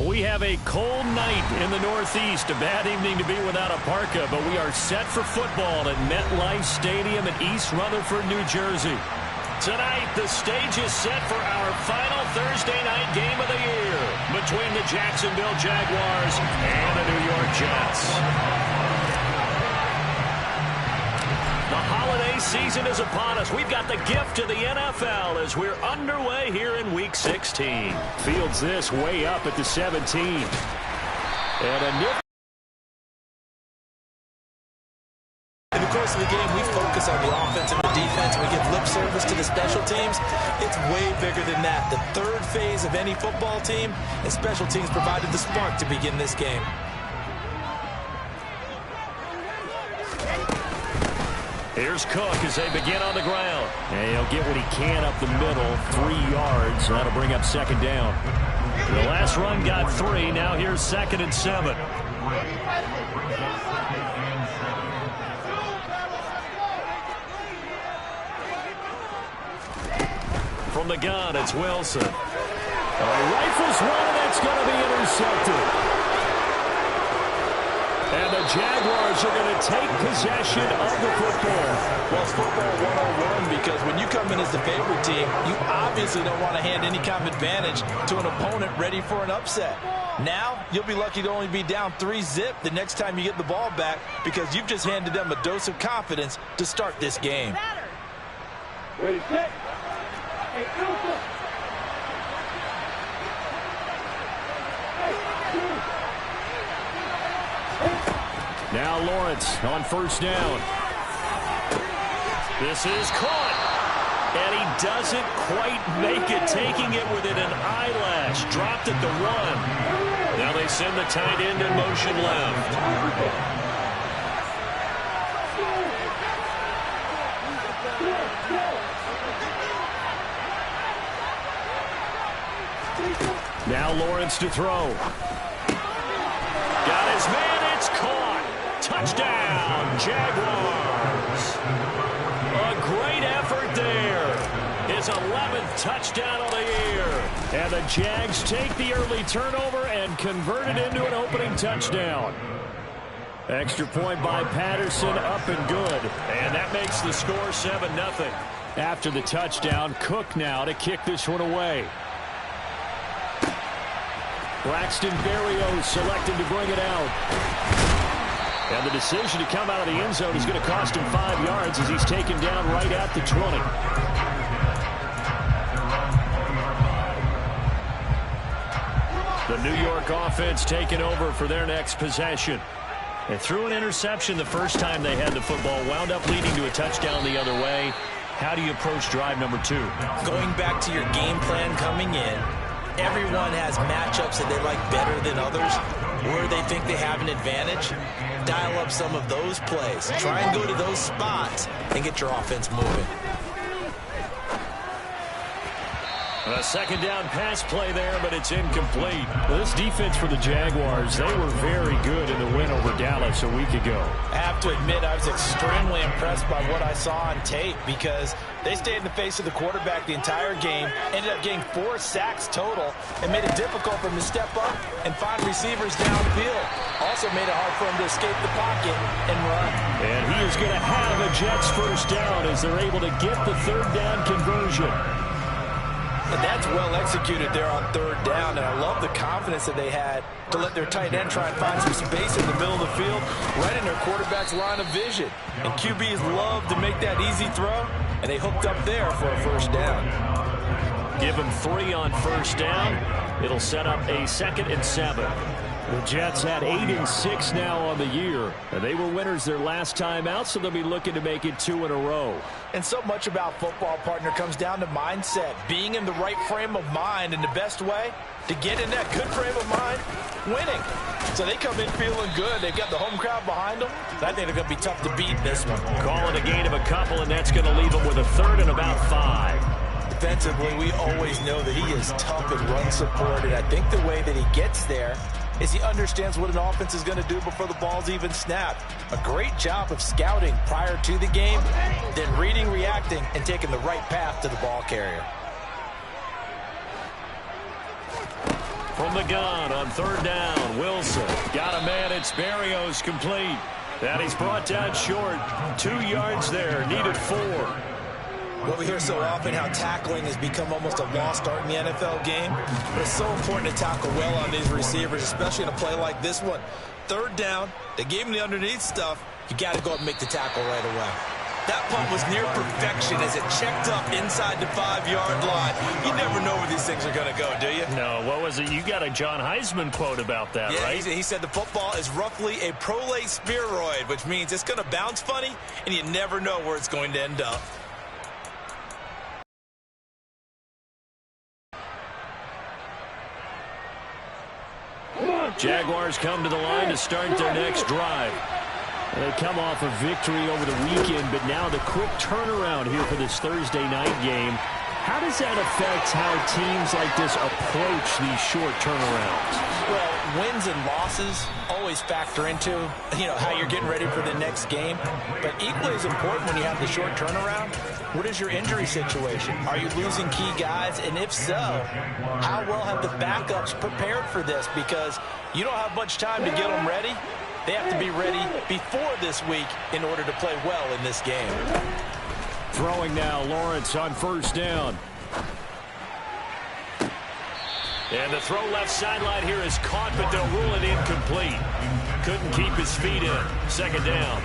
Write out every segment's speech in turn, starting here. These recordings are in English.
We have a cold night in the Northeast. A bad evening to be without a parka, but we are set for football at MetLife Stadium in East Rutherford, New Jersey. Tonight, the stage is set for our final Thursday night game of the year between the Jacksonville Jaguars and the New York Jets. The holiday season is upon us. We've got the gift of the NFL as we're underway here in Week 16. Fields this way up at the 17. And a nip. In the course of the game, we focus on the offense and the defense. We give lip service to the special teams. It's way bigger than that. The third phase of any football team, and special teams provided the spark to begin this game. Here's Cook as they begin on the ground. And he'll get what he can up the middle, 3 yards. That'll bring up second down. The last run got 3. Now here's 2nd and 7. From the gun, it's Wilson. Rifles one, and that's going to be intercepted. And the Jaguars are going to take possession of the football. Well, it's football 101 because when you come in as the favorite team, you obviously don't want to hand any kind of advantage to an opponent ready for an upset. Now, you'll be lucky to only be down 3-zip the next time you get the ball back because you've just handed them a dose of confidence to start this game. Ready, set. Now Lawrence on first down. This is caught. And he doesn't quite make it, taking it within an eyelash. Dropped at the 1. Now they send the tight end in motion left. Now Lawrence to throw. Got his man, it's caught. Touchdown, Jaguars. A great effort there. His 11th touchdown of the year. And the Jags take the early turnover and convert it into an opening touchdown. Extra point by Patterson, up and good. And that makes the score 7-0. After the touchdown, Cook now to kick this one away. Braxton Berrios selected to bring it out. And the decision to come out of the end zone is going to cost him 5 yards as he's taken down right at the 20. The New York offense taking over for their next possession. They threw an interception the first time they had the football, wound up leading to a touchdown the other way. How do you approach drive number 2? Going back to your game plan coming in, everyone has matchups that they like better than others, where they think they have an advantage. Dial up some of those plays. Try and go to those spots and get your offense moving. A second down pass play there, but it's incomplete. Well, this defense for the Jaguars, they were very good in the win over Dallas a week ago. I have to admit, I was extremely impressed by what I saw on tape because they stayed in the face of the quarterback the entire game, ended up getting 4 sacks total, and made it difficult for him to step up and find receivers downfield. Also made it hard for him to escape the pocket and run. And he is going to have a Jets first down as they're able to get the third down conversion. And that's well executed there on third down, and I love the confidence that they had to let their tight end try and find some space in the middle of the field, right in their quarterback's line of vision. And QBs love to make that easy throw, and they hooked up there for a first down. Give them 3 on first down. It'll set up a 2nd and 7. The Jets had 8-6 now on the year. And they were winners their last time out, so they'll be looking to make it 2 in a row. And so much about football, partner, comes down to mindset. Being in the right frame of mind, and the best way to get in that good frame of mind, winning. So they come in feeling good. They've got the home crowd behind them. I think they're going to be tough to beat in this one. Call it a gain of a couple, and that's going to leave them with a 3rd and about 5. Defensively, we always know that he is tough and run support, and I think the way that he gets there is he understands what an offense is going to do before the ball's even snapped. A great job of scouting prior to the game, then reading, reacting, and taking the right path to the ball carrier. from the gun on third down. Wilson got a man. It's Berrios complete. And he's brought down short. 2 yards there. Needed 4. Well, we hear so often how tackling has become almost a lost art in the NFL game. But it's so important to tackle well on these receivers, especially in a play like this one. Third down, they gave him the underneath stuff. You got to go up and make the tackle right away. That punt was near perfection as it checked up inside the 5-yard line. You never know where these things are going to go, do you? No, what was it? You got a John Heisman quote about that, yeah, right? He said the football is roughly a prolate spheroid, which means it's going to bounce funny, and you never know where it's going to end up. Jaguars come to the line to start their next drive. They come off a victory over the weekend, but now the quick turnaround here for this Thursday night game. How does that affect how teams like this approach these short turnarounds? Well, wins and losses always factor into, how you're getting ready for the next game. But equally as important when you have the short turnaround, what is your injury situation? Are you losing key guys? And if so, how well have the backups prepared for this? Because you don't have much time to get them ready. They have to be ready before this week in order to play well in this game. Throwing now, Lawrence on first down. And the throw left sideline here is caught, but they'll rule it incomplete. Couldn't keep his feet in. Second down.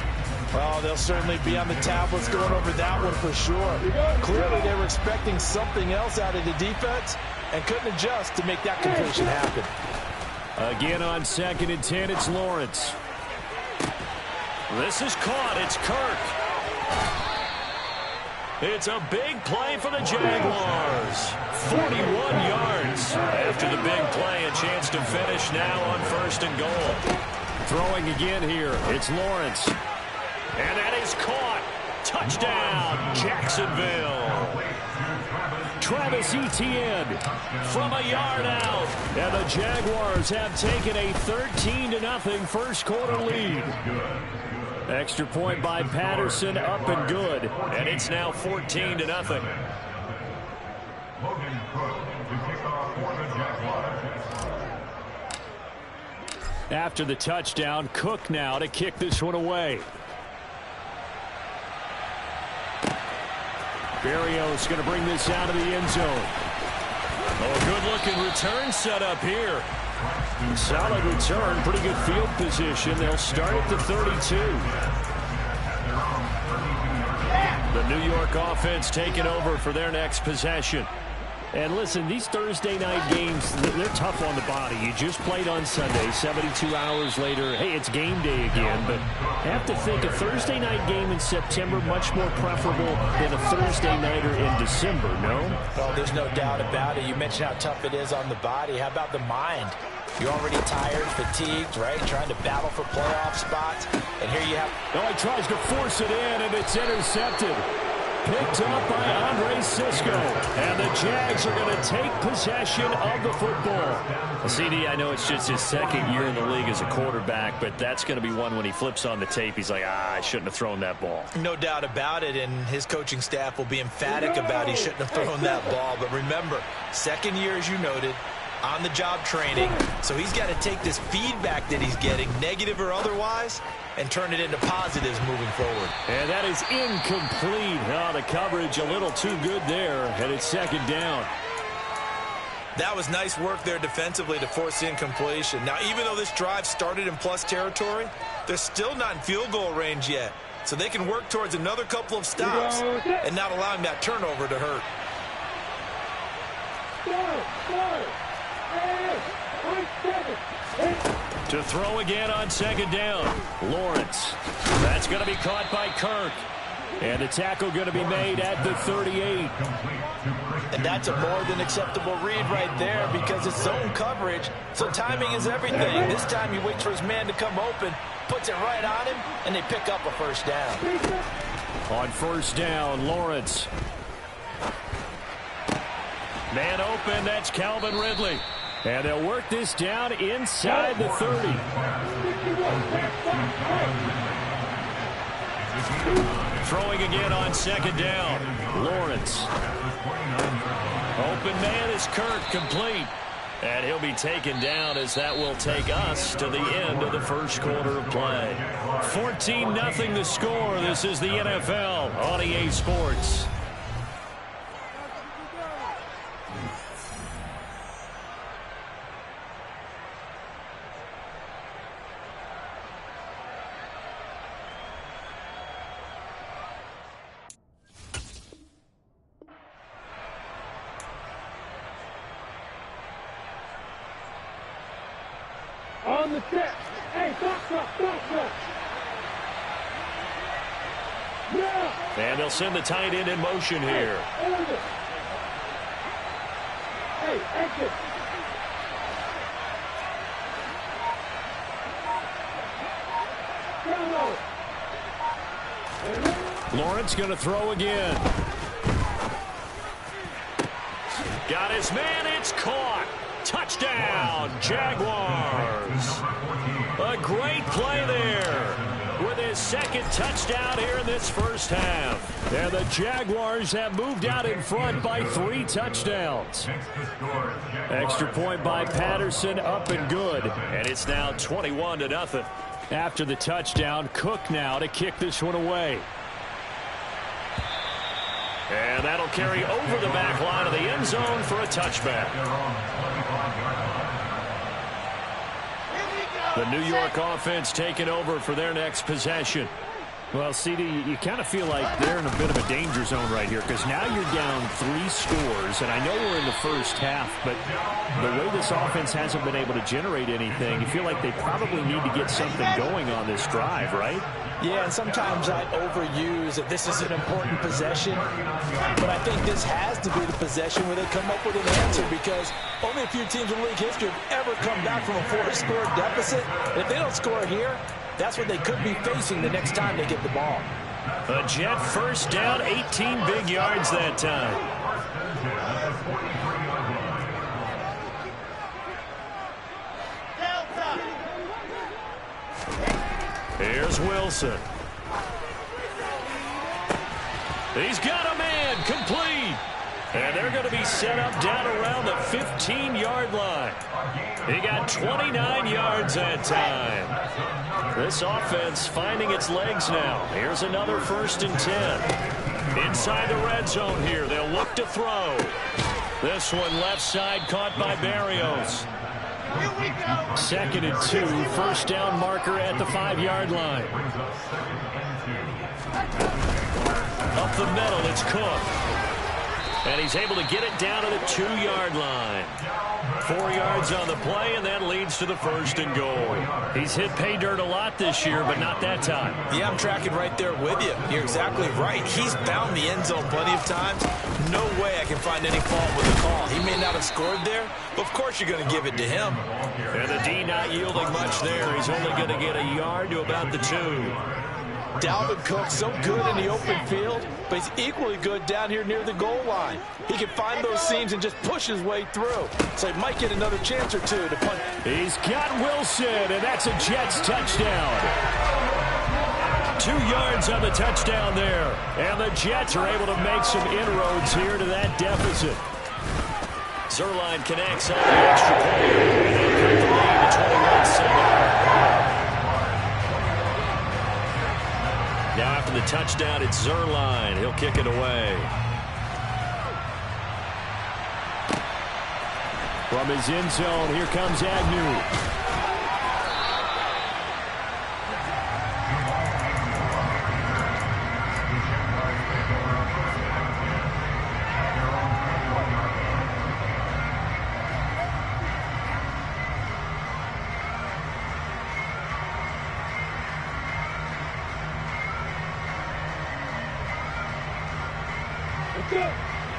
Well, they'll certainly be on the tablets going over that one for sure. Clearly, they were expecting something else out of the defense and couldn't adjust to make that completion happen. Again on 2nd and 10, it's Lawrence. This is caught. It's Kirk. It's a big play for the Jaguars. 41 yards. After the big play, a chance to finish now on 1st and goal. Throwing again here. It's Lawrence. And that is caught. Touchdown, Jacksonville. Travis Etienne from a yard out. And the Jaguars have taken a 13-0 first quarter lead. Extra point by Patterson, up and good. And it's now 14-0. After the touchdown, Cook now to kick this one away. Berrios going to bring this out of the end zone. Oh, good-looking return set up here. Solid return, pretty good field position. They'll start at the 32. The New York offense taking over for their next possession. And listen, these Thursday night games, they're tough on the body. You just played on Sunday, 72 hours later. Hey, it's game day again, but I have to think a Thursday night game in September much more preferable than a Thursday nighter in December, no? Well, there's no doubt about it. You mentioned how tough it is on the body. How about the mind? You're already tired, fatigued, right? Trying to battle for playoff spots. And here you have... Oh, he tries to force it in, and it's intercepted. Picked up by Andre Cisco. And the Jags are going to take possession of the football. Well, CD, I know it's just his second year in the league as a quarterback, but that's going to be one when he flips on the tape. He's like, I shouldn't have thrown that ball. No doubt about it, and his coaching staff will be emphatic about he shouldn't have thrown that ball. But remember, second year, as you noted, on-the-job training. So he's got to take this feedback that he's getting, negative or otherwise, and turn it into positives moving forward. And that is incomplete. Oh, the coverage a little too good there, and it's second down. That was nice work there defensively to force the incompletion. Now, even though this drive started in plus territory, they're still not in field goal range yet. So they can work towards another couple of stops and not allowing that turnover to hurt. To throw again on second down. Lawrence. That's going to be caught by Kirk. And the tackle going to be made at the 38. And that's a more than acceptable read right there because it's zone coverage, so timing is everything. This time he waits for his man to come open, puts it right on him, and they pick up a first down. On first down, Lawrence. Man open, that's Calvin Ridley. And they'll work this down inside the 30. Throwing again on second down. Lawrence. Open man is Kirk, complete. And he'll be taken down as that will take us to the end of the first quarter of play. 14-0 the score. This is the NFL on EA Sports. On the step. Hey, stop. Yeah. And they'll send the tight end in motion here. Hey, exit. Lawrence going to throw again. Got his man. It's caught. Touchdown, Jaguars. A great play there with his second touchdown here in this first half. And the Jaguars have moved out in front by 3 touchdowns. Extra point by Patterson, up and good. And it's now 21-0. After the touchdown, Cook now to kick this one away. And that'll carry over the back line of the end zone for a touchback. The New York offense taking over for their next possession. Well, CD, you kind of feel like they're in a bit of a danger zone right here because now you're down 3 scores, and I know we're in the first half, but the way this offense hasn't been able to generate anything, you feel like they probably need to get something going on this drive, right? Yeah, and sometimes I overuse that this is an important possession, but I think this has to be the possession where they come up with an answer because only a few teams in league history have ever come back from a 4-score deficit. And if they don't score here, that's what they could be facing the next time they get the ball. A Jet first down, 18 big yards that time. Here's Wilson. He's got a man, complete. And they're going to be set up down around the 15-yard line. He got 29 yards that time. This offense finding its legs now. Here's another 1st and 10. Inside the red zone here. They'll look to throw. This one left side caught by Barrios. 2nd and 2. First down marker at the 5-yard line. Up the middle, it's Cook. And he's able to get it down to the 2-yard line. 4 yards on the play, and that leads to the 1st and goal. He's hit pay dirt a lot this year, but not that time. Yeah, I'm tracking right there with you. You're exactly right. He's found the end zone plenty of times. No way I can find any fault with the call. He may not have scored there, but of course you're going to give it to him. And the D not yielding much there. He's only going to get a yard to about the 2. Dalvin Cook so good in the open field, but he's equally good down here near the goal line. He can find those seams and just push his way through. So he might get another chance or 2 to punt. He's got Wilson, and that's a Jets touchdown. 2 yards on the touchdown there. And the Jets are able to make some inroads here to that deficit. Zerline connects on the extra point. And they cut the lead to 21-7. Now after the touchdown, it's Zerline. He'll kick it away. From his end zone, here comes Agnew.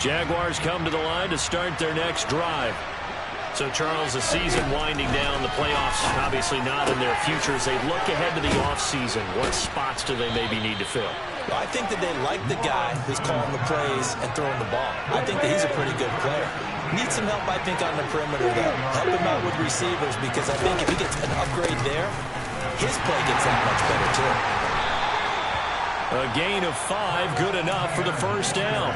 Jaguars come to the line to start their next drive. So, Charles, the season winding down, the playoffs obviously not in their future. As they look ahead to the offseason, what spots do they maybe need to fill? Well, I think that they like the guy who's calling the plays and throwing the ball. I think that he's a pretty good player. Needs some help, I think, on the perimeter, though. Help him out with receivers because I think if he gets an upgrade there, his play gets that much better, too. A gain of 5, good enough for the first down.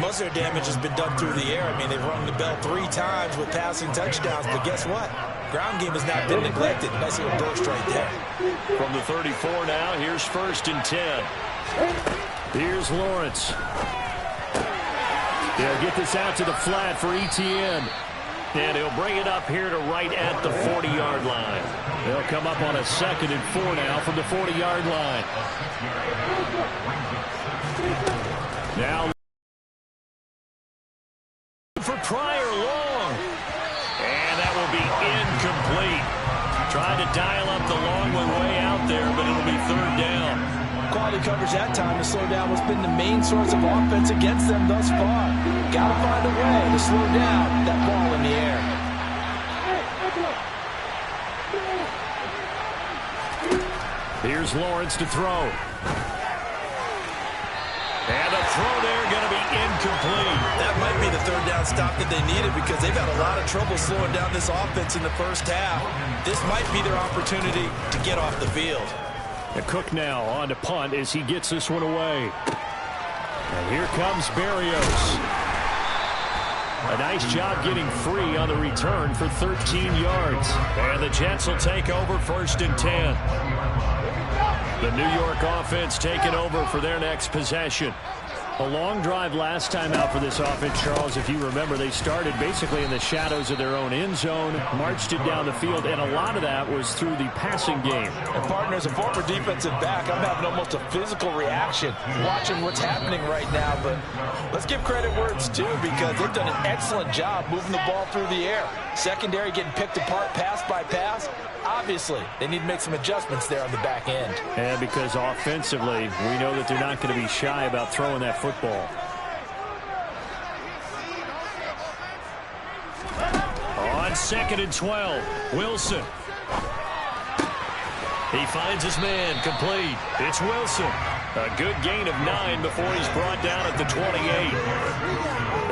Most of their damage has been done through the air. I mean, they've rung the bell 3 times with passing touchdowns, but guess what? Ground game has not been neglected. Nice little burst right there. From the 34 now, here's 1st and 10. Here's Lawrence. They'll get this out to the flat for ETN. And he'll bring it up here to right at the 40-yard line. They'll come up on a 2nd and 4 now from the 40-yard line. Now for Pryor long. And that will be incomplete. Trying to dial up the long way out there, but it'll be 3rd down. Quality coverage that time to slow down what's been the main source of offense against them thus far. Got to find a way to slow down that ball in the air. Here's Lawrence to throw. And the throw there going to be incomplete. That might be the 3rd down stop that they needed because they've had a lot of trouble slowing down this offense in the first half. This might be their opportunity to get off the field. And Cook now on to punt as he gets this one away. And here comes Berrios. A nice job getting free on the return for 13 yards. And the Jets will take over 1st and 10. The New York offense taking over for their next possession. A long drive last time out for this offense, Charles. If you remember, they started basically in the shadows of their own end zone, marched it down the field, and a lot of that was through the passing game. And partner, as a former defensive back, I'm having almost a physical reaction watching what's happening right now. But let's give credit where it's due because they've done an excellent job moving the ball through the air. Secondary getting picked apart pass by pass. Obviously, they need to make some adjustments there on the back end. And because offensively, we know that they're not going to be shy about throwing that football. On 2nd and 12, Wilson. He finds his man, complete. It's Wilson. A good gain of 9 before he's brought down at the 28.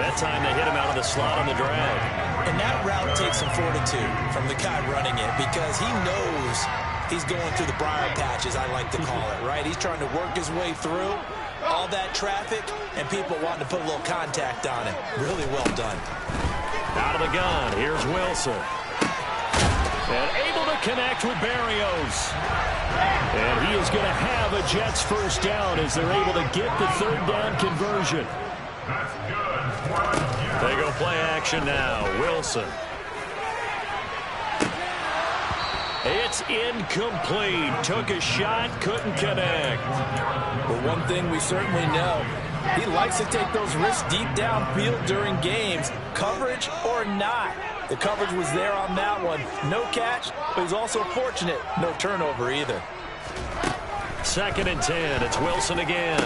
That time they hit him out of the slot on the drag. And that route takes some fortitude from the guy running it because he knows he's going through the briar patches, I like to call it, right? He's trying to work his way through all that traffic and people wanting to put a little contact on him. Really well done. Out of the gun, here's Wilson. And able to connect with Berrios. And he is going to have a Jets 1st down as they're able to get the 3rd down conversion. They go play action now. Wilson. It's incomplete. Took a shot, couldn't connect. But one thing we certainly know, he likes to take those risks deep downfield during games, coverage or not. The coverage was there on that one. No catch, but he's also fortunate. No turnover either. 2nd and 10. It's Wilson again.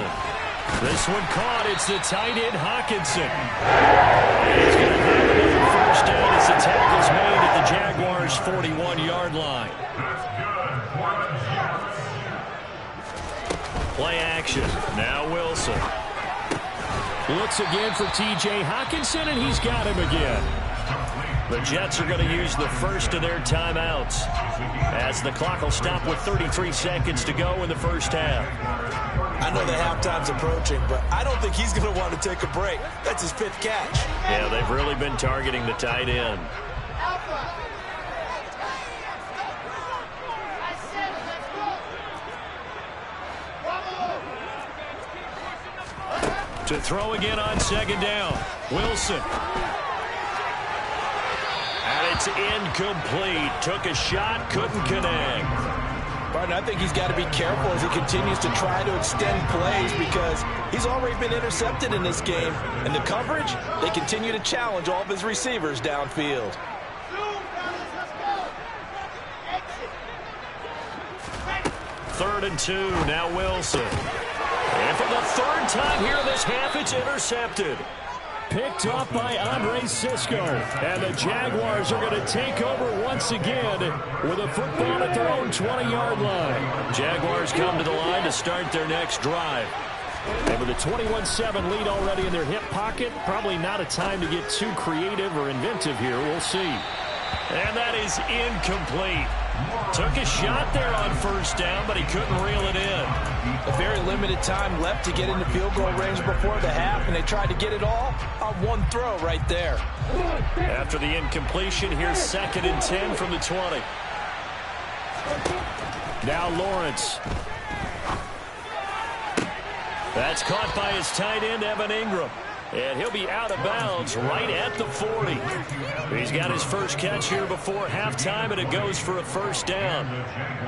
This one caught. It's the tight end, Hawkinson. And he's going to have another 1st down as the tackle's made at the Jaguars' 41-yard line. Play action. Now Wilson. Looks again for T.J. Hawkinson, and he's got him again. The Jets are going to use the first of their timeouts as the clock will stop with 33 seconds to go in the first half. I know the halftime's approaching, but I don't think he's going to want to take a break. That's his 5th catch. Yeah, they've really been targeting the tight end. To throw again on 2nd down. Wilson. And it's incomplete. Took a shot, couldn't connect. I think he's got to be careful as he continues to try to extend plays because he's already been intercepted in this game. And the coverage, they continue to challenge all of his receivers downfield. Third and 2, now Wilson. And for the 3rd time here in this half, it's intercepted. Picked off by Andre Sisco. And the Jaguars are going to take over once again with a football at their own 20-yard line. Jaguars come to the line to start their next drive. And with a 21-7 lead already in their hip pocket, probably not a time to get too creative or inventive here. We'll see. And that is incomplete. Took a shot there on first down, but he couldn't reel it in. A very limited time left to get into field goal range before the half, and they tried to get it all on one throw right there. After the incompletion, here's 2nd and 10 from the 20. Now Lawrence. That's caught by his tight end, Evan Ingram. And he'll be out of bounds right at the 40. He's got his first catch here before halftime, and it goes for a first down.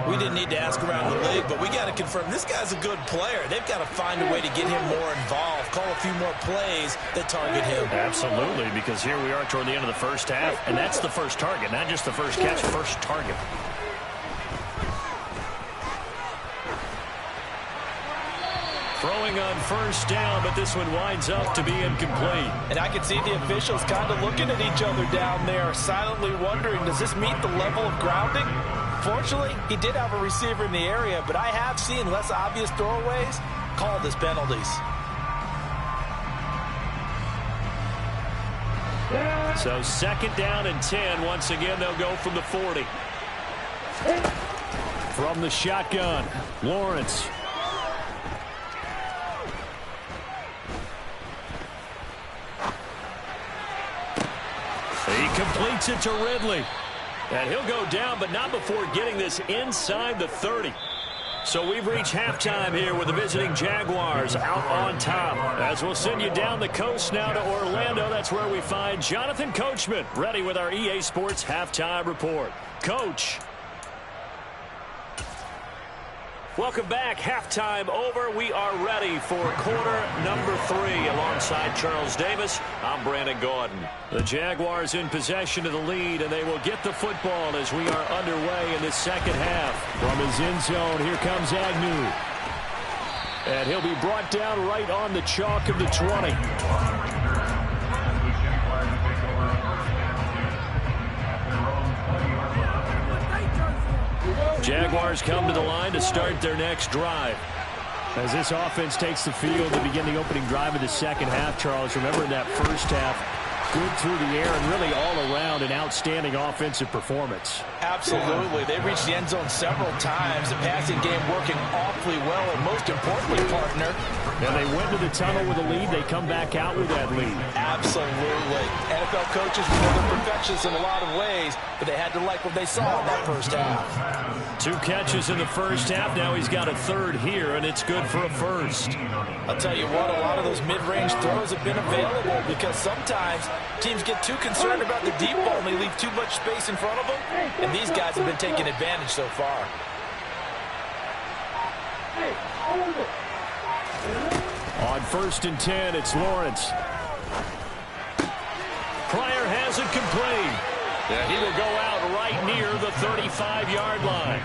We didn't need to ask around the league, but we got to confirm this guy's a good player. They've got to find a way to get him more involved, call a few more plays that target him. Absolutely, because here we are toward the end of the first half, and that's the first target, not just the first catch, first target. Throwing on first down, but this one winds up to be incomplete. And I can see the officials kind of looking at each other down there, silently wondering, does this meet the level of grounding? Fortunately, he did have a receiver in the area, but I have seen less obvious throwaways called as penalties. So 2nd down and 10. Once again, they'll go from the 40. From the shotgun, Lawrence. He completes it to Ridley. And he'll go down, but not before getting this inside the 30. So we've reached halftime here with the visiting Jaguars out on top. As we'll send you down the coast now to Orlando. That's where we find Jonathan Coachman ready with our EA Sports halftime report. Coach. Welcome back. Halftime over. We are ready for quarter number 3. Alongside Charles Davis, I'm Brandon Gordon. The Jaguars in possession of the lead, and they will get the football as we are underway in the second half. From his end zone, here comes Agnew. And he'll be brought down right on the chalk of the 20. Jaguars come to the line to start their next drive. As this offense takes the field to begin the opening drive of the second half, Charles, remember in that first half, good through the air and really all around an outstanding offensive performance. Absolutely. They reached the end zone several times. The passing game working awfully well, and most importantly, partner. And they went to the tunnel with a lead. They come back out with that lead. Absolutely. NFL coaches, we know they're perfectionists in a lot of ways, but they had to like what they saw in that first half. 2 catches in the first half. Now he's got a third here, and it's good for a first. I'll tell you what, a lot of those mid-range throws have been available because sometimes teams get too concerned about the deep ball and they leave too much space in front of them, and these guys have been taking advantage so far. On 1st and 10, it's Lawrence. Pryor has it complete. And he will go out right near the 35-yard line.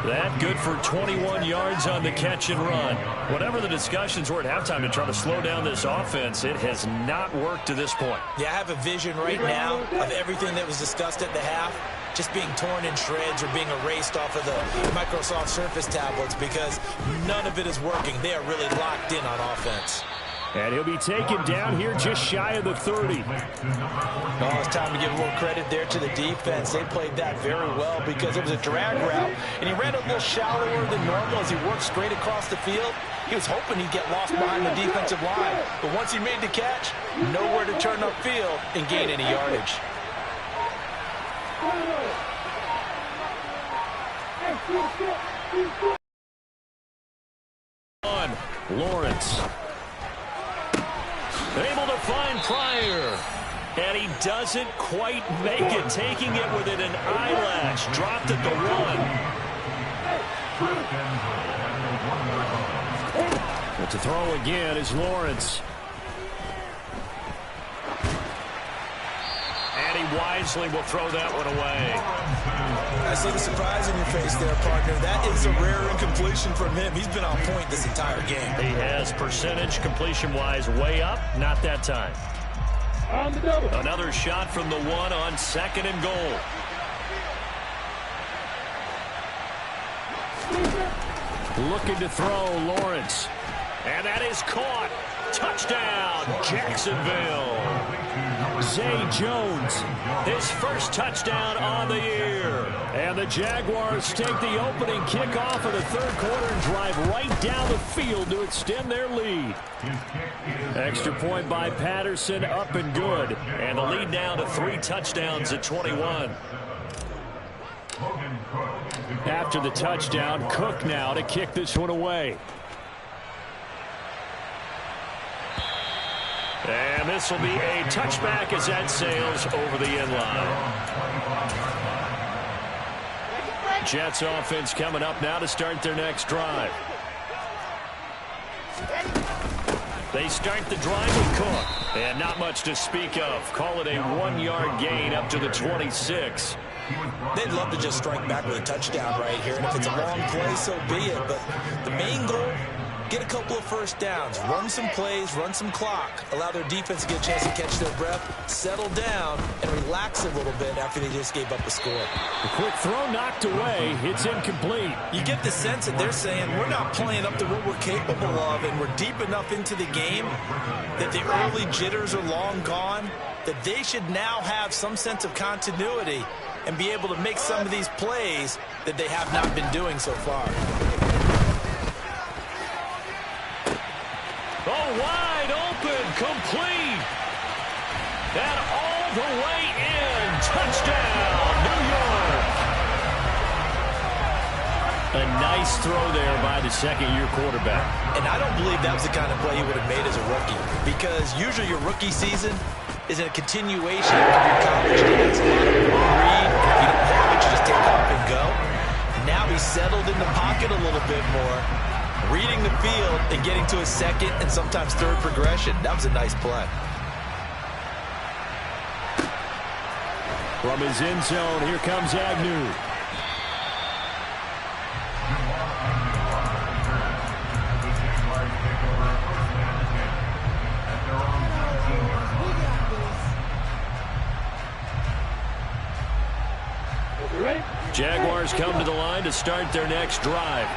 That good for 21 yards on the catch and run. Whatever the discussions were at halftime to try to slow down this offense, it has not worked to this point. Yeah, I have a vision right now of everything that was discussed at the half just being torn in shreds or being erased off of the Microsoft Surface tablets because none of it is working. They are really locked in on offense. And he'll be taken down here just shy of the 30. Oh, it's time to give a little credit there to the defense. They played that very well because it was a drag route, and he ran a little shallower than normal as he worked straight across the field. He was hoping he'd get lost behind the defensive line, but once he made the catch, nowhere to turn upfield and gain any yardage. On Lawrence. Able to find Pryor. And he doesn't quite make it, taking it within an eyelash. Dropped at the 1. But to throw again is Lawrence. And he wisely will throw that one away. I see the surprise in your face there, partner. That is a rare incompletion from him. He's been on point this entire game. He has percentage completion-wise way up. Not that time. Another shot from the 1 on 2nd and goal. Looking to throw, Lawrence. And that is caught. Touchdown, Jacksonville. Zay Jones, his first touchdown on the year. And the Jaguars take the opening kickoff of the third quarter and drive right down the field to extend their lead. Extra point by Patterson, up and good. And the lead now to 3 touchdowns at 21. After the touchdown, Cook now to kick this one away. And this will be a touchback as that sails over the end line. Jets offense coming up now to start their next drive. They start the drive with Cook. And not much to speak of. Call it a 1-yard gain up to the 26. They'd love to just strike back with a touchdown right here. And if it's a long play, so be it. But the main goal, get a couple of first downs, run some plays, run some clock, allow their defense to get a chance to catch their breath, settle down, and relax a little bit after they just gave up a score. The quick throw knocked away. It's incomplete. You get the sense that they're saying we're not playing up to what we're capable of, and we're deep enough into the game that the early jitters are long gone, that they should now have some sense of continuity and be able to make some of these plays that they have not been doing so far. Oh, wide open, complete. And all the way in. Touchdown, New York. A nice throw there by the second-year quarterback. And I don't believe that was the kind of play he would have made as a rookie, because usually your rookie season is a continuation of your college days. A lot of read. If you don't have it, you just take off and go. Now he's settled in the pocket a little bit more, reading the field and getting to a second and sometimes third progression. That was a nice play. From his end zone, here comes Agnew. Jaguars come to the line to start their next drive.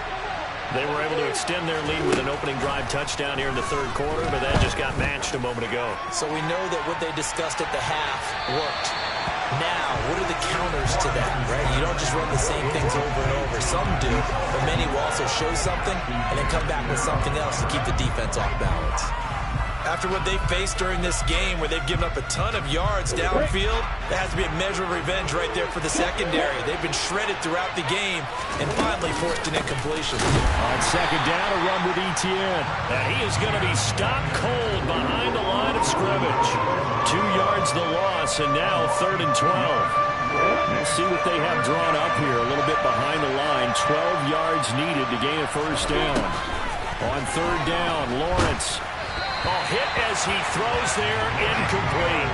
They were able to extend their lead with an opening drive touchdown here in the third quarter, but that just got matched a moment ago. So we know that what they discussed at the half worked. Now, what are the counters to that, right? You don't just run the same things over and over. Some do, but many will also show something and then come back with something else to keep the defense off balance. After what they faced during this game where they've given up a ton of yards downfield, that has to be a measure of revenge right there for the secondary. They've been shredded throughout the game and finally forced an incompletion. On second down, a run with Etienne. And he is going to be stopped cold behind the line of scrimmage. 2 yards the loss, and now 3rd and 12. We'll see what they have drawn up here. A little bit behind the line. 12 yards needed to gain a first down. On 3rd down, Lawrence. Hit as he throws there, incomplete.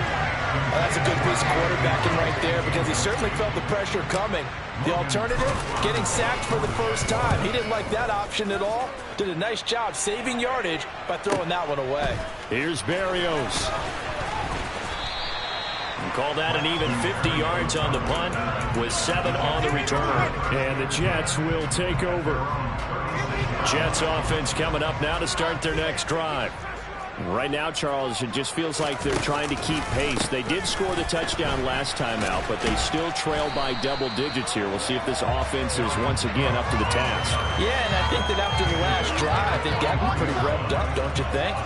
Well, that's a good piece of quarterbacking right there because he certainly felt the pressure coming. The alternative, getting sacked for the first time. He didn't like that option at all. Did a nice job saving yardage by throwing that one away. Here's Berrios. Call that an even 50 yards on the punt with 7 on the return. And the Jets will take over. Jets offense coming up now to start their next drive. Right now, Charles, it just feels like they're trying to keep pace. They did score the touchdown last time out, but they still trail by double digits here. We'll see if this offense is once again up to the task. Yeah, and I think that after the last drive, they've gotten pretty revved up, don't you think?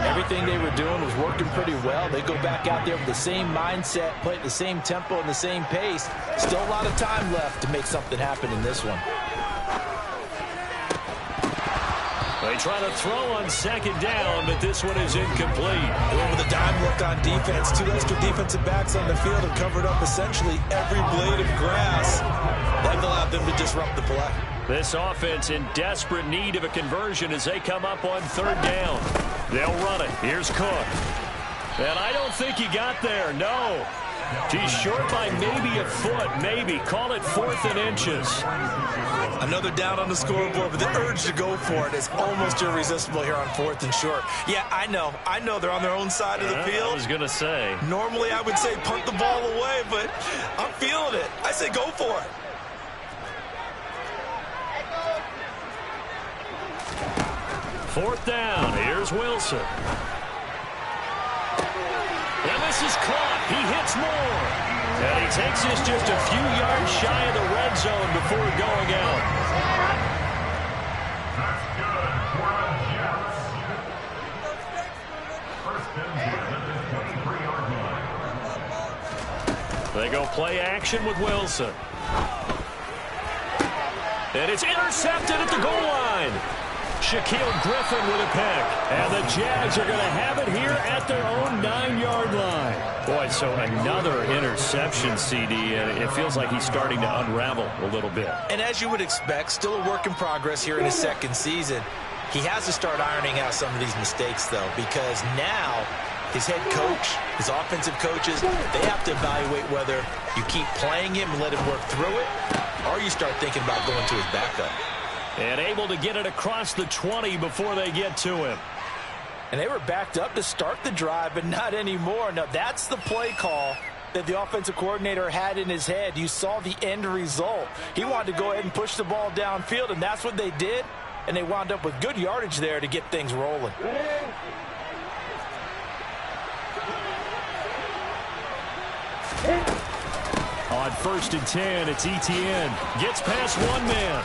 Everything they were doing was working pretty well. They go back out there with the same mindset, play at the same tempo and the same pace. Still a lot of time left to make something happen in this one. They try to throw on second down, but this one is incomplete. They went with a dime look on defense. 2 extra defensive backs on the field and covered up essentially every blade of grass. That allowed them to disrupt the play. This offense in desperate need of a conversion as they come up on 3rd down. They'll run it. Here's Cook. And I don't think he got there. No. He's short by maybe a foot, maybe. Call it 4th and inches. Another down on the scoreboard, but the urge to go for it is almost irresistible here on 4th and short. Yeah, I know they're on their own side of the field. I was going to say. Normally I would say punt the ball away, but I'm feeling it. I say go for it. 4th down. Here's Wilson. And this is caught. He hits more. And he takes this just a few yards shy of the red zone before going out. They go play action with Wilson. And it's intercepted at the goal line. Shaquille Griffin with a pick. And the Jags are going to have it here at their own 9-yard line. Boy, so another interception, CD, and it feels like he's starting to unravel a little bit. And as you would expect, still a work in progress here in his second season. He has to start ironing out some of these mistakes, though, because now his head coach, his offensive coaches, they have to evaluate whether you keep playing him and let him work through it, or you start thinking about going to his backup. And able to get it across the 20 before they get to him. And they were backed up to start the drive, but not anymore. Now, that's the play call that the offensive coordinator had in his head. You saw the end result. He wanted to go ahead and push the ball downfield, and that's what they did. And they wound up with good yardage there to get things rolling. On 1st and 10, it's Etienne. Gets past one man.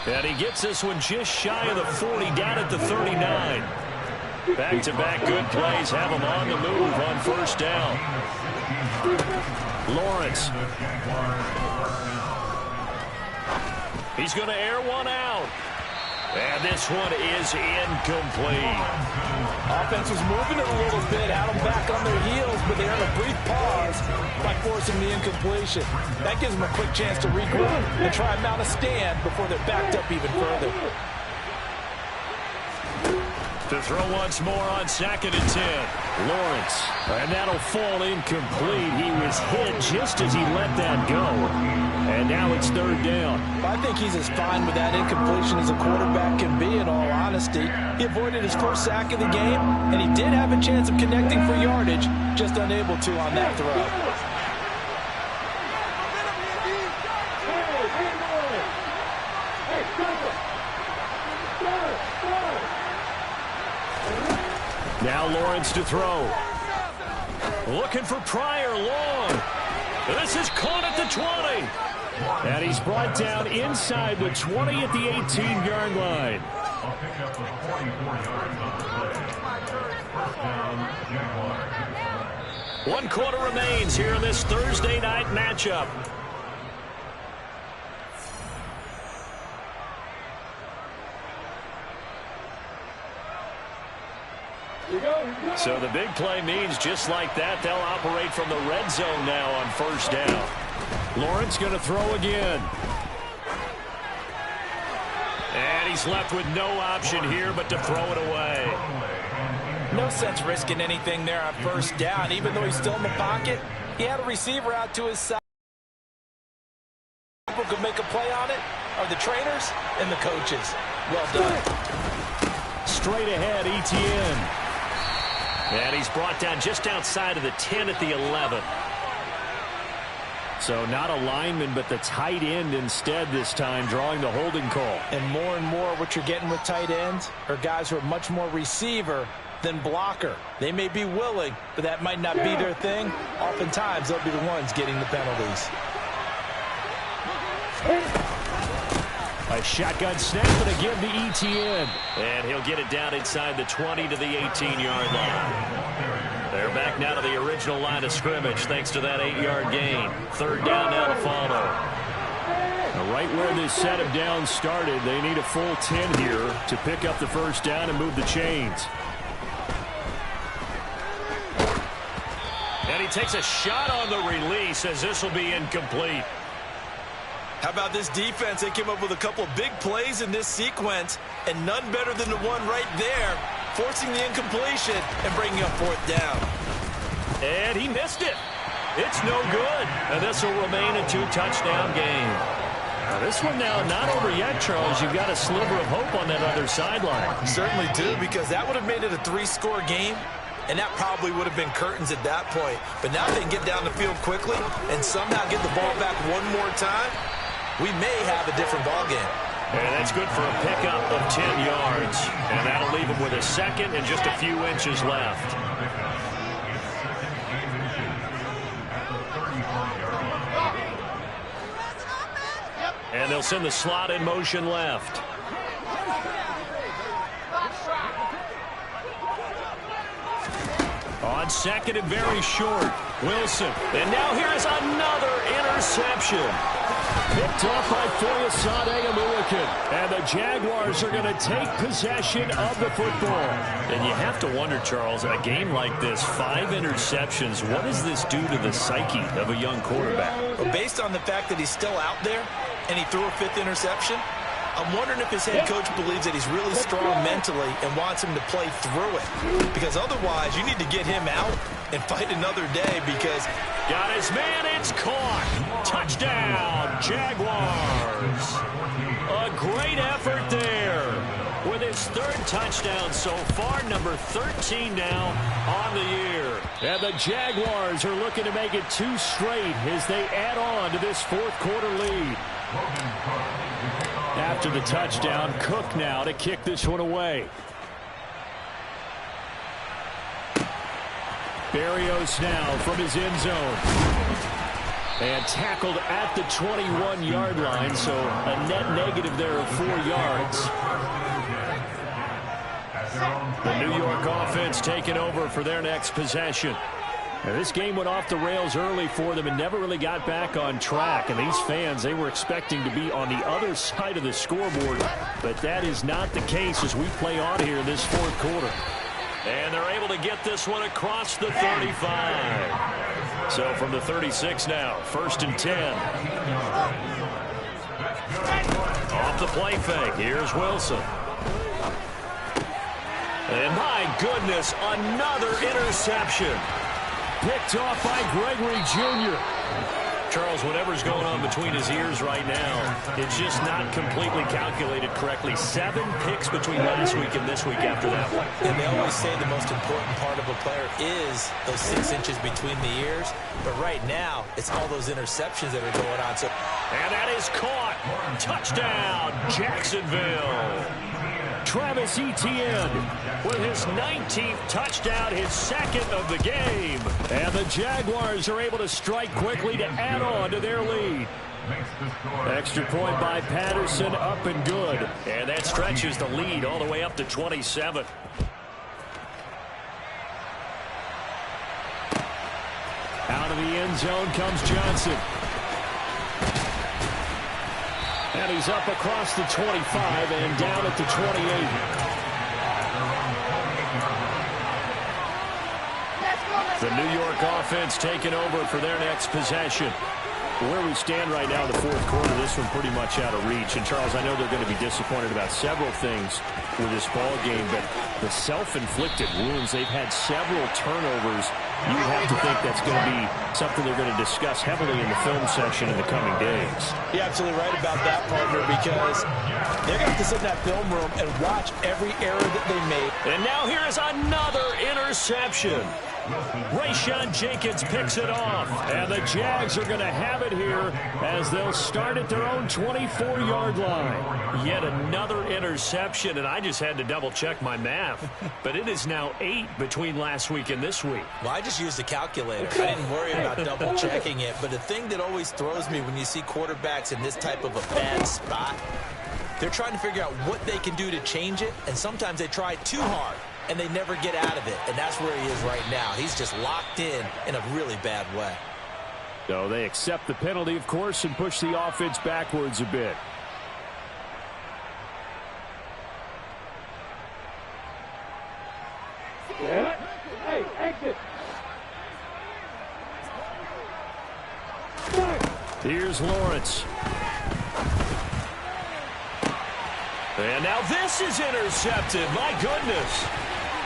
And he gets this one just shy of the 40, down at the 39. Back-to-back good plays have him on the move on 1st down. Lawrence. He's going to air one out. And this one is incomplete. Offense was moving it a little bit, had them back on their heels, but they had a brief pause by forcing the incompletion. That gives them a quick chance to regroup and try and mount a stand before they're backed up even further. To throw once more on 2nd and 10. Lawrence. And that'll fall incomplete. He was hit just as he let that go. And now it's 3rd down. I think he's as fine with that incompletion as a quarterback can be, in all honesty. He avoided his first sack of the game, and he did have a chance of connecting for yardage, just unable to on that throw. Now Lawrence to throw. Looking for Pryor long. This is caught at the 20. And he's brought down inside the 20 at the 18-yard line. 1 quarter remains here in this Thursday night matchup. So the big play means just like that, they'll operate from the red zone now on 1st down. Lawrence going to throw again. And he's left with no option here but to throw it away. No sense risking anything there on 1st down. Even though he's still in the pocket, he had a receiver out to his side. People could make a play on it are the trainers and the coaches. Well done. Straight ahead, Etienne. And he's brought down just outside of the 10 at the 11. So not a lineman, but the tight end instead this time, drawing the holding call. And more what you're getting with tight ends are guys who are much more receiver than blocker. They may be willing, but that might not be their thing. Oftentimes, they'll be the ones getting the penalties. A shotgun snap and again to Etienne. And he'll get it down inside the 20 to the 18-yard line. They're back now to the original line of scrimmage thanks to that 8-yard gain. 3rd down now to follow. Now right where this set of downs started, they need a full 10 here to pick up the 1st down and move the chains. And he takes a shot on the release as this will be incomplete. How about this defense? They came up with a couple big plays in this sequence, and none better than the one right there, forcing the incompletion and bringing up 4th down. And he missed it. It's no good. And this will remain a 2-touchdown game. Now this one now not over yet, Charles. You've got a sliver of hope on that other sideline. Certainly do, because that would have made it a 3-score game, and that probably would have been curtains at that point. But now they can get down the field quickly and somehow get the ball back one more time. We may have a different ball game. And that's good for a pickup of 10 yards. And that'll leave him with a second and just a few inches left. And they'll send the slot in motion left. On second and very short, Wilson. And now here's another interception. Picked off by Foyesade Aluakin. And the Jaguars are going to take possession of the football. And you have to wonder, Charles, in a game like this, 5 interceptions, what does this do to the psyche of a young quarterback? Well, based on the fact that he's still out there and he threw a 5th interception, I'm wondering if his head coach believes that he's really strong mentally and wants him to play through it. Because otherwise, you need to get him out and fight another day because... Got his man, it's caught. Touchdown, Jaguars. A great effort there. With his 3rd touchdown so far, number 13 now on the year. And the Jaguars are looking to make it 2 straight as they add on to this 4th quarter lead. After the touchdown, Cook now to kick this one away. Berrios now from his end zone. And tackled at the 21-yard line, so a net negative there of 4 yards. The New York offense taking over for their next possession. Now, this game went off the rails early for them and never really got back on track. And these fans, they were expecting to be on the other side of the scoreboard. But that is not the case as we play on here in this 4th quarter. And they're able to get this one across the 35. So from the 36 now, 1st and 10. Off the play fake, here's Wilson. And my goodness, another interception. Picked off by Gregory Jr. Charles, whatever's going on between his ears right now, it's just not completely calculated correctly. 7 picks between last week and this week after that one. And they always say the most important part of a player is those 6 inches between the ears. But right now, it's all those interceptions that are going on. So, and that is caught. Touchdown, Jacksonville. Travis Etienne with his 19th touchdown, his 2nd of the game. And the Jaguars are able to strike quickly to add on to their lead. Extra point by Patterson, up and good. And that stretches the lead all the way up to 27. Out of the end zone comes Johnson. And he's up across the 25 and down at the 28. The New York offense taking over for their next possession. Where we stand right now in the 4th quarter, this one pretty much out of reach. And, Charles, I know they're going to be disappointed about several things with this ball game, but the self-inflicted wounds, they've had several turnovers. You have to think that's going to be something they're going to discuss heavily in the film section in the coming days. You're absolutely right about that, partner, because they're going to have to sit in that film room and watch every error that they made. And now here is another interception. Rayshawn Jenkins picks it off, and the Jags are going to have it here as they'll start at their own 24-yard line. Yet another interception, and I just had to double-check my math. But it is now 8 between last week and this week. Well, I just used the calculator. I didn't worry about double-checking it. But the thing that always throws me when you see quarterbacks in this type of a bad spot, they're trying to figure out what they can do to change it, and sometimes they try too hard. And they never get out of it, and that's where he is right now. He's just locked in a really bad way. So they accept the penalty, of course, and push the offense backwards a bit. Yeah. Hey, exit. Here's Lawrence. And now this is intercepted. My goodness.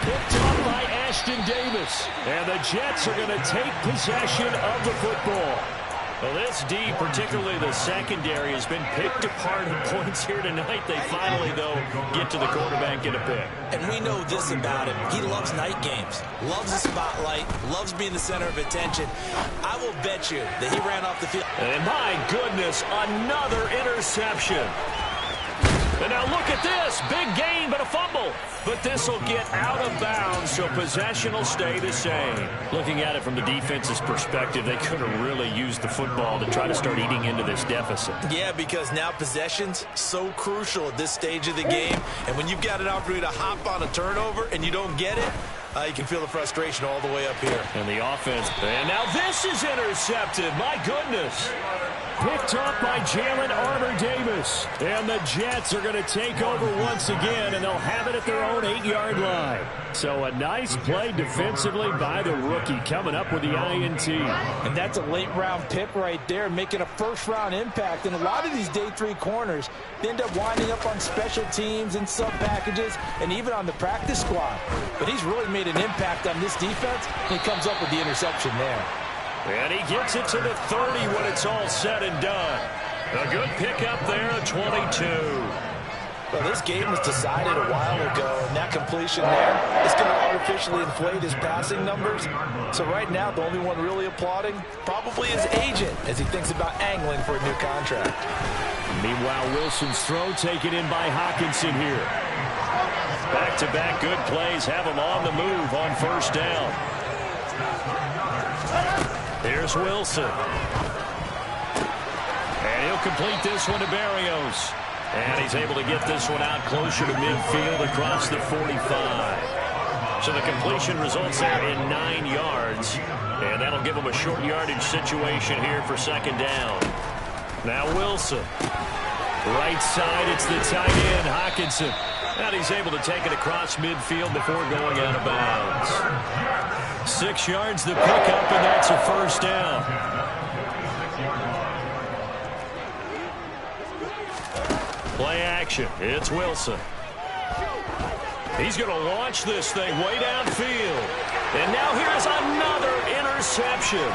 Picked up by Ashton Davis. And the Jets are going to take possession of the football. Well, this D, particularly the secondary, has been picked apart at points here tonight. They finally, though, get to the quarterback and a pick. And we know this about him. He loves night games, loves the spotlight, loves being the center of attention. I will bet you that he ran off the field. And my goodness, another interception. now look at this. Big gain, but a fumble. But this will get out of bounds, so possession will stay the same. Looking at it from the defense's perspective, they could have really used the football to try to start eating into this deficit. Yeah, because now possession's so crucial at this stage of the game. And when you've got an opportunity to hop on a turnover and you don't get it, you can feel the frustration all the way up here. And the offense. And now this is intercepted. My goodness. Picked up by Jalen Armour-Davis. And the Jets are going to take over once again, and they'll have it at their own 8-yard line. So a nice play defensively by the rookie, coming up with the INT. And that's a late-round pick right there, making a first-round impact. And a lot of these day 3 corners, they end up winding up on special teams and sub-packages and even on the practice squad. But he's really made an impact on this defense, and he comes up with the interception there. And he gets it to the 30 when it's all said and done. A good pickup there, 22. Well, this game was decided a while ago, and that completion there is going to artificially inflate his passing numbers. So right now, the only one really applauding probably his agent as he thinks about angling for a new contract. Meanwhile, Wilson's throw taken in by Hockenson here. Back-to-back good plays have him on the move on first down. Here's Wilson. And he'll complete this one to Berrios. And he's able to get this one out closer to midfield across the 45. So the completion results there in 9 yards. And that'll give him a short yardage situation here for second down. Now Wilson. Right side, it's the tight end, Hockenson. And he's able to take it across midfield before going out of bounds. 6 yards the pickup, and that's a first down. Play action. It's Wilson. He's going to launch this thing way downfield. And now here's another interception.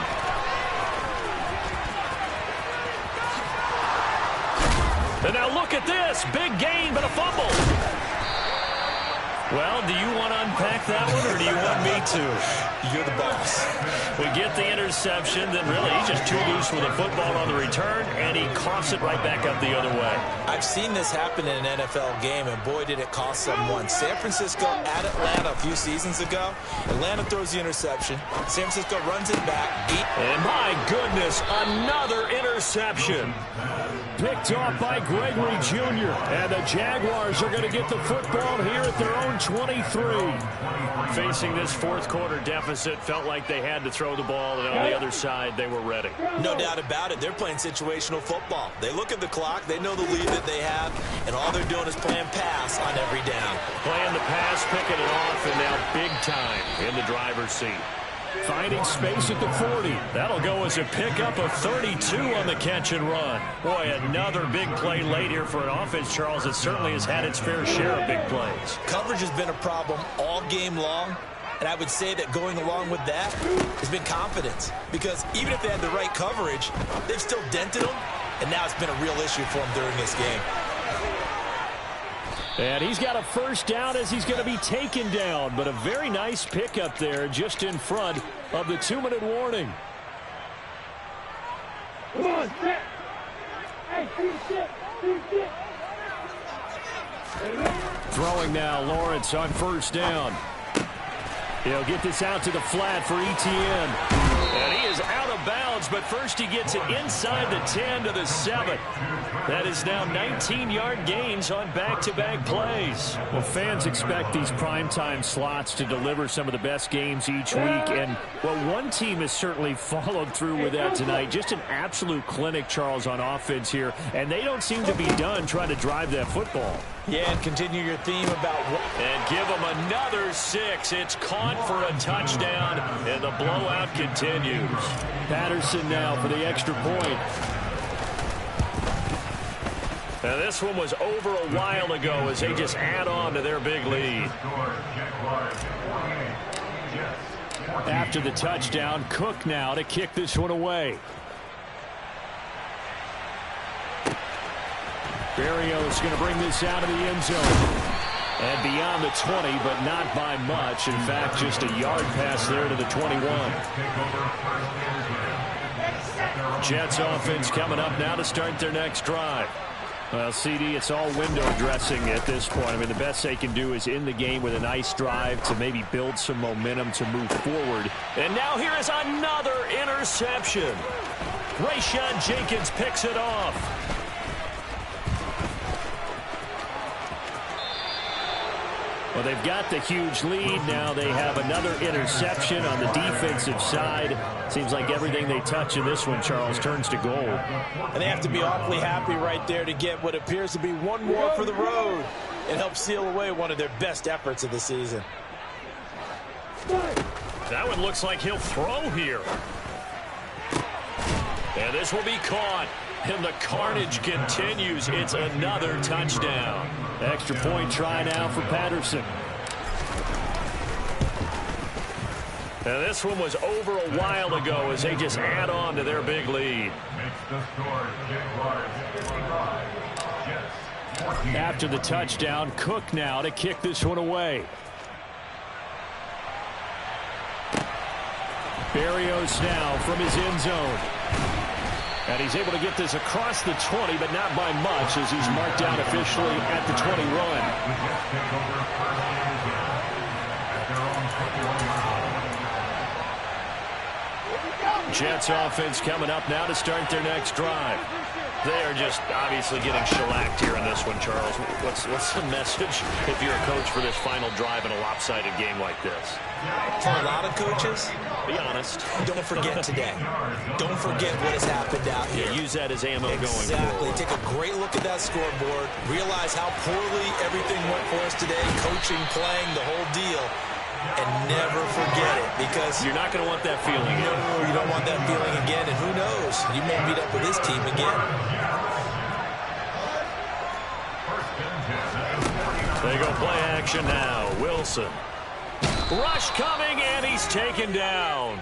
And now look at this. Big gain, but a fumble. Well, do you want to unpack that one, or do you want me to? You're the boss. We get the interception, then really he's just too loose with a football on the return, and he coughs it right back up the other way. I've seen this happen in an NFL game, and boy, did it cost someone. San Francisco at Atlanta a few seasons ago. Atlanta throws the interception. San Francisco runs it back. And my goodness, another interception. Picked off by Gregory Jr. And the Jaguars are going to get the football here at their own 23. Facing this fourth quarter deficit, felt like they had to throw the ball, and on the other side, they were ready. No doubt about it. They're playing situational football. They look at the clock, they know the lead that they have, and all they're doing is playing pass on every down. Playing the pass, picking it off, and now big time in the driver's seat. Finding space at the 40. That'll go as a pickup of 32 on the catch and run. Boy, another big play late here for an offense, Charles, that certainly has had its fair share of big plays. Coverage has been a problem all game long, and I would say that going along with that has been confidence. Because even if they had the right coverage, they've still dented them, and now it's been a real issue for them during this game. And he's got a first down as he's going to be taken down. But a very nice pickup there just in front of the 2-minute warning. Come on, set. Hey, see. Throwing now, Lawrence on first down. He'll get this out to the flat for ETN. And he is out of bounds, but first he gets it inside the 10 to the 7. That is now 19-yard gains on back-to-back plays. Well, fans expect these primetime slots to deliver some of the best games each week. And, well, one team has certainly followed through with that tonight. Just an absolute clinic, Charles, on offense here. And they don't seem to be done trying to drive that football. Yeah, and continue your theme about... And give them another 6. It's caught for a touchdown, and the blowout continues. Patterson now for the extra point. Now this one was over a while ago as they just add on to their big lead. After the touchdown, Cook now to kick this one away. Berrios going to bring this out of the end zone. And beyond the 20, but not by much. In fact, just a yard pass there to the 21. Jets offense coming up now to start their next drive. Well, CD, it's all window dressing at this point. I mean, the best they can do is end the game with a nice drive to maybe build some momentum to move forward. And now here is another interception. Rayshawn Jenkins picks it off. Well, they've got the huge lead. Now they have another interception on the defensive side. Seems like everything they touch in this one, Charles, turns to gold. And they have to be awfully happy right there to get what appears to be one more for the road. It helps seal away one of their best efforts of the season. That one looks like he'll throw here. And this will be caught. And the carnage continues. It's another touchdown. Extra point try now for Patterson. And this one was over a while ago as they just add on to their big lead. After the touchdown, Cook now to kick this one away. Berrios now from his end zone. And he's able to get this across the 20, but not by much as he's marked down officially at the 20-run. Jets offense coming up now to start their next drive. They are just obviously getting shellacked here in this one, Charles. What's the message if you're a coach for this final drive in a lopsided game like this? For a lot of coaches, be honest. Don't forget today. Don't forget what has happened out here. Yeah, use that as ammo going forward. Exactly. Take a great look at that scoreboard. Realize how poorly everything went for us today. Coaching, playing, the whole deal. And never forget it, because you're not going to want that feeling again. No, you don't want that feeling again, and who knows? You may meet up with this team again. They go play action now. Wilson. Rush coming, and he's taken down.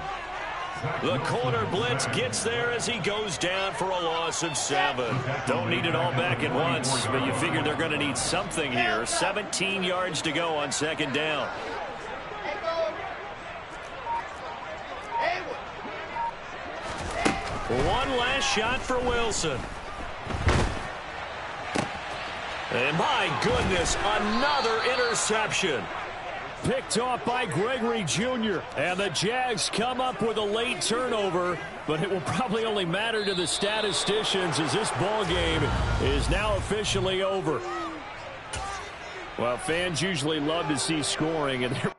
The corner blitz gets there as he goes down for a loss of 7. Don't need it all back at once, but you figure they're going to need something here. 17 yards to go on second down. One last shot for Wilson. And my goodness, another interception. Picked off by Gregory Jr. And the Jags come up with a late turnover, but it will probably only matter to the statisticians as this ball game is now officially over. Well, fans usually love to see scoring, and they're